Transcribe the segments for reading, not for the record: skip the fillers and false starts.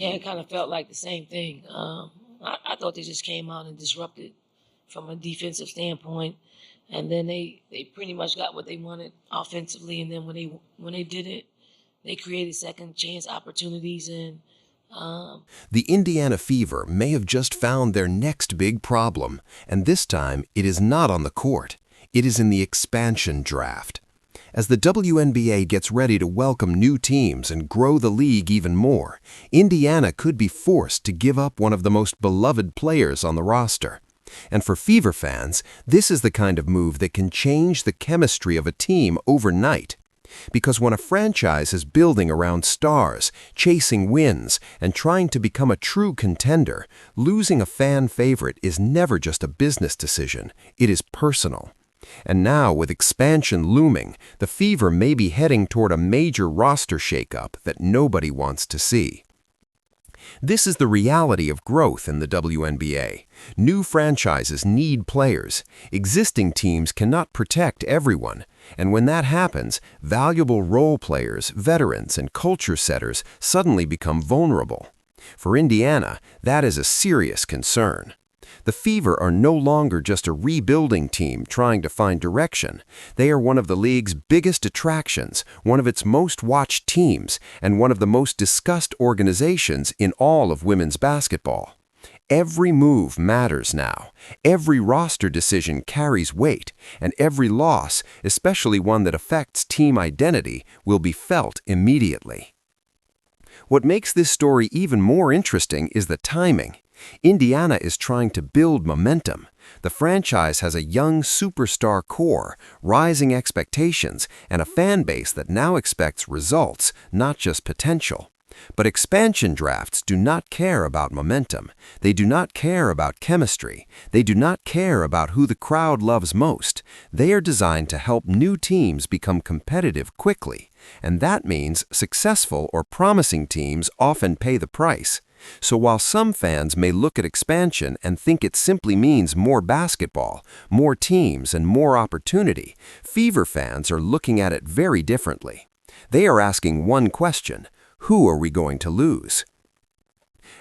Yeah, it kind of felt like the same thing. I thought they just came out and disrupted from a defensive standpoint, and then they pretty much got what they wanted offensively. And then when they did it, they created second chance opportunities. And The Indiana Fever may have just found their next big problem, and this time it is not on the court. It is in the expansion draft. As the WNBA gets ready to welcome new teams and grow the league even more, Indiana could be forced to give up one of the most beloved players on the roster. And for Fever fans, this is the kind of move that can change the chemistry of a team overnight. Because when a franchise is building around stars, chasing wins, and trying to become a true contender, losing a fan favorite is never just a business decision, it is personal. And now, with expansion looming, the Fever may be heading toward a major roster shakeup that nobody wants to see. This is the reality of growth in the WNBA. New franchises need players. Existing teams cannot protect everyone. And when that happens, valuable role players, veterans, and culture setters suddenly become vulnerable. For Indiana, that is a serious concern. The Fever are no longer just a rebuilding team trying to find direction. They are one of the league's biggest attractions, one of its most watched teams, and one of the most discussed organizations in all of women's basketball. Every move matters now. Every roster decision carries weight, and every loss, especially one that affects team identity, will be felt immediately. What makes this story even more interesting is the timing. Indiana is trying to build momentum. The franchise has a young superstar core, rising expectations, and a fan base that now expects results, not just potential. But expansion drafts do not care about momentum. They do not care about chemistry. They do not care about who the crowd loves most. They are designed to help new teams become competitive quickly. And that means successful or promising teams often pay the price. So while some fans may look at expansion and think it simply means more basketball, more teams, and more opportunity, Fever fans are looking at it very differently. They are asking one question: who are we going to lose?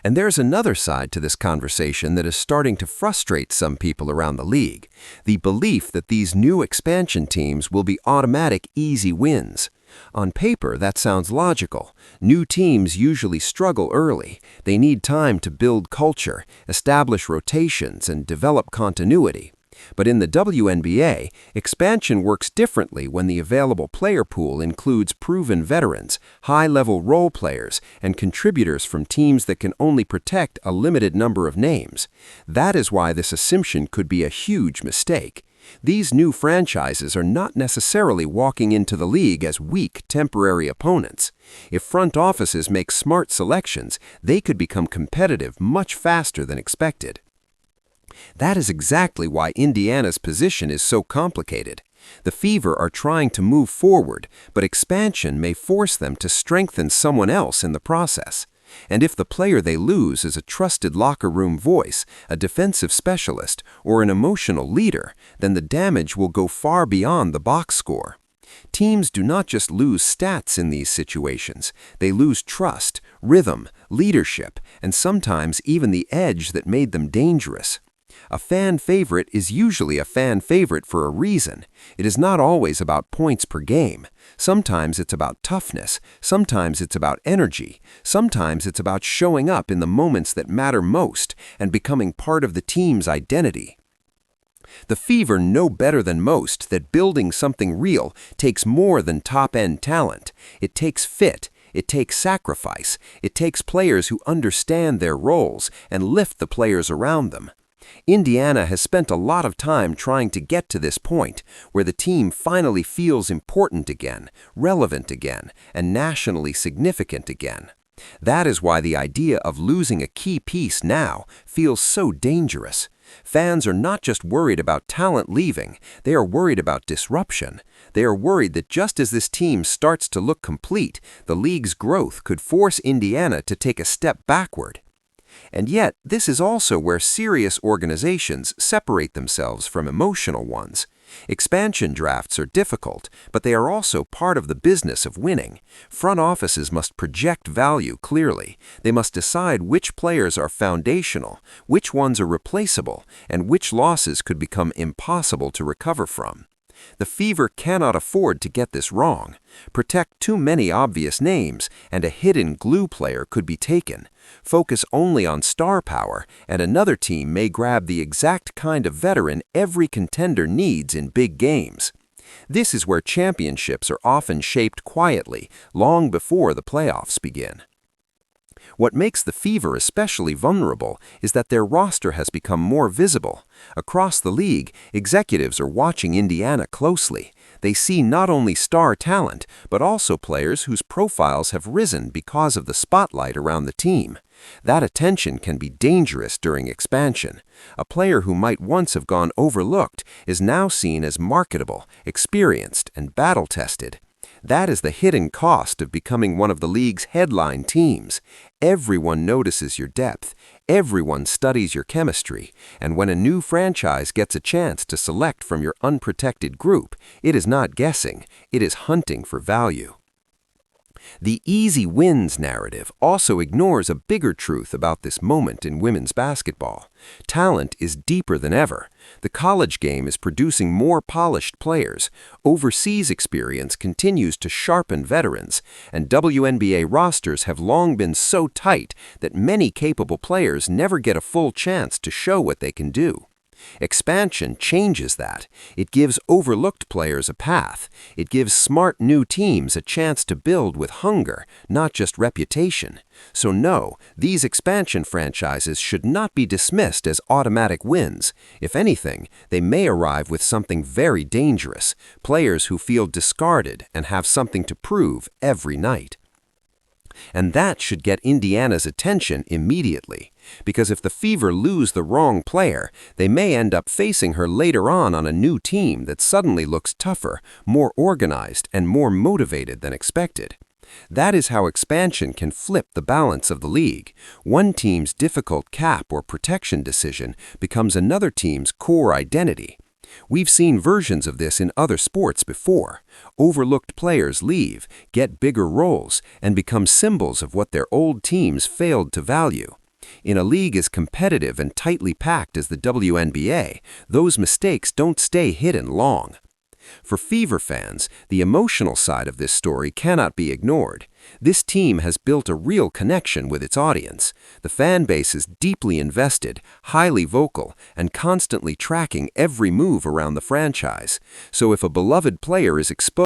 And there's another side to this conversation that is starting to frustrate some people around the league: the belief that these new expansion teams will be automatic, easy wins. On paper, that sounds logical. New teams usually struggle early. They need time to build culture, establish rotations, and develop continuity. But in the WNBA, expansion works differently when the available player pool includes proven veterans, high-level role players, and contributors from teams that can only protect a limited number of names. That is why this assumption could be a huge mistake. These new franchises are not necessarily walking into the league as weak, temporary opponents. If front offices make smart selections, they could become competitive much faster than expected. That is exactly why Indiana's position is so complicated. The Fever are trying to move forward, but expansion may force them to strengthen someone else in the process. And if the player they lose is a trusted locker room voice, a defensive specialist, or an emotional leader, then the damage will go far beyond the box score. Teams do not just lose stats in these situations. They lose trust, rhythm, leadership, and sometimes even the edge that made them dangerous. A fan favorite is usually a fan favorite for a reason. It is not always about points per game. Sometimes it's about toughness. Sometimes it's about energy. Sometimes it's about showing up in the moments that matter most and becoming part of the team's identity. The Fever know better than most that building something real takes more than top-end talent. It takes fit. It takes sacrifice. It takes players who understand their roles and lift the players around them. Indiana has spent a lot of time trying to get to this point, where the team finally feels important again, relevant again, and nationally significant again. That is why the idea of losing a key piece now feels so dangerous. Fans are not just worried about talent leaving, they are worried about disruption. They are worried that just as this team starts to look complete, the league's growth could force Indiana to take a step backward. And yet, this is also where serious organizations separate themselves from emotional ones. Expansion drafts are difficult, but they are also part of the business of winning. Front offices must project value clearly. They must decide which players are foundational, which ones are replaceable, and which losses could become impossible to recover from. The Fever cannot afford to get this wrong. Protect too many obvious names, and a hidden glue player could be taken. Focus only on star power, and another team may grab the exact kind of veteran every contender needs in big games. This is where championships are often shaped quietly, long before the playoffs begin. What makes the Fever especially vulnerable is that their roster has become more visible. Across the league, executives are watching Indiana closely. They see not only star talent, but also players whose profiles have risen because of the spotlight around the team. That attention can be dangerous during expansion. A player who might once have gone overlooked is now seen as marketable, experienced, and battle-tested. That is the hidden cost of becoming one of the league's headline teams. Everyone notices your depth, everyone studies your chemistry, and when a new franchise gets a chance to select from your unprotected group, it is not guessing, it is hunting for value. The easy wins narrative also ignores a bigger truth about this moment in women's basketball. Talent is deeper than ever. The college game is producing more polished players. Overseas experience continues to sharpen veterans, and WNBA rosters have long been so tight that many capable players never get a full chance to show what they can do. Expansion changes that. It gives overlooked players a path. It gives smart new teams a chance to build with hunger, not just reputation. So no, these expansion franchises should not be dismissed as automatic wins. If anything, they may arrive with something very dangerous, players who feel discarded and have something to prove every night. And that should get Indiana's attention immediately, because if the Fever lose the wrong player, they may end up facing her later on a new team that suddenly looks tougher, more organized, and more motivated than expected. That is how expansion can flip the balance of the league. One team's difficult cap or protection decision becomes another team's core identity. We've seen versions of this in other sports before. Overlooked players leave, get bigger roles, and become symbols of what their old teams failed to value. In a league as competitive and tightly packed as the WNBA, those mistakes don't stay hidden long. For Fever fans, the emotional side of this story cannot be ignored. This team has built a real connection with its audience. The fan base is deeply invested, highly vocal, and constantly tracking every move around the franchise. So if a beloved player is exposed,